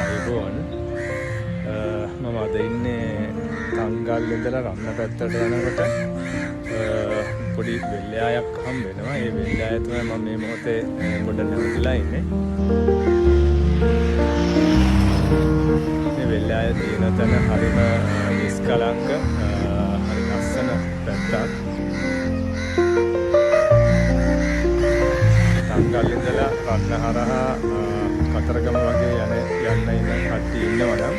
අයිබෝන් මම අද ඉන්නේ තංගල් ඉඳලා රත්න පැත්තට යනකොට පොඩි වෙල්යායක් හම් වෙනවා. ඒ වෙල්යාය තමයි මම මේ මොහොතේ පොඩ නැවතිලා ඉන්නේ. මේ වෙල්යාය තියෙන තැන හරිම නිස්කලංක හරි ලස්සන පැත්තක්. තංගල් ඉඳලා රත්න හරහා කතරගම වගේ යන්න ඉන්න කට්ටිය ඉන්නවා නම්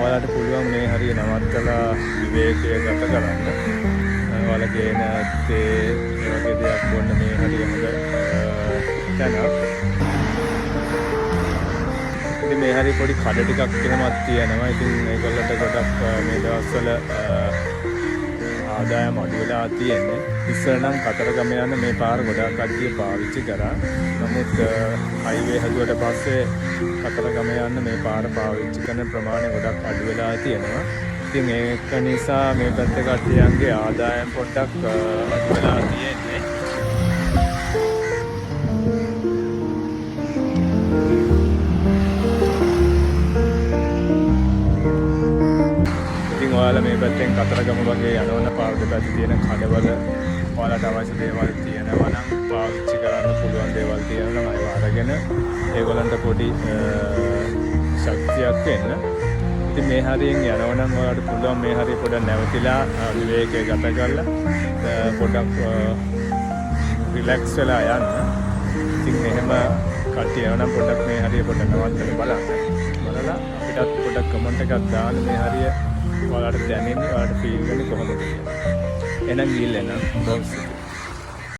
ඔයාලට පුළුවන් මේ හරිය නවත්තලා විවේකය ගත කරන්න. ඔයාලා ගේන තේ ඒ වගේ දෙයක් බොන්න මේ හරිය හොඳ තැනක්. ඉතින් මේ හරිය පොඩි කඩ ටිකක් එහෙමත් තියෙනවා. ඉතින් ඒගොල්ලන්ට ගොඩක් මේ දවස්වල ආදායම අඩු වෙලා තියෙන්නේ. ඉස්සර නම් කතරගම යන මේ පාර ගොඩක් කට්ටිය පාවිච්චි කරා. නමුත් හයිවේ හැදුවට පස්සේ කතරගම යන්න මේ පාර පාවිච්චි කරන ප්‍රමාණය ගොඩක් අඩු වෙලා තියෙනවා. ඉතින් ඒක නිසා මේ පැත්තේ කට්ටියන්ගේ ආදායම පොඩ්ඩක් අඩු වෙලා තියෙන්නේ. ඉතින් ඔයාලා මේ පැත්තෙන් කතරගම වගේ යනවන පාර දෙපැත්තේ තියෙන කඩවල ඔයාලට අවශ්‍ය දේවල් තියෙනවා නම් පාවිච්චි කරන්න පුළුවන් දේවල් තියෙනවා නම් ඒව අරගෙන ඒගොල්ලන්ට පොඩි ශක්තියක් එන්න. ඉතින් මේ හරියෙන් යනවා නම් ඔයාලට පුළුවන් මේ හරිය පොඩක් නැවතිලා විවේකය ගත කරලා පොඩක් රිලැක්ස් වෙලා යන්න. ඉතින් එහෙම කට්ටිය යනවා නම් පොඩක් මේ හරිය පොඩක් නවත්තලා බලන්න. බලලා අපිටත් පොඩක් කමෙන්ට් එකක් දාන්න මේ හරිය ඔයාලට දැනෙන්නේ ඔයාලට ෆීල් වෙන්නේ කොහොමද කියලා. එහෙනම් ගිහින් එන්න බොක්ස්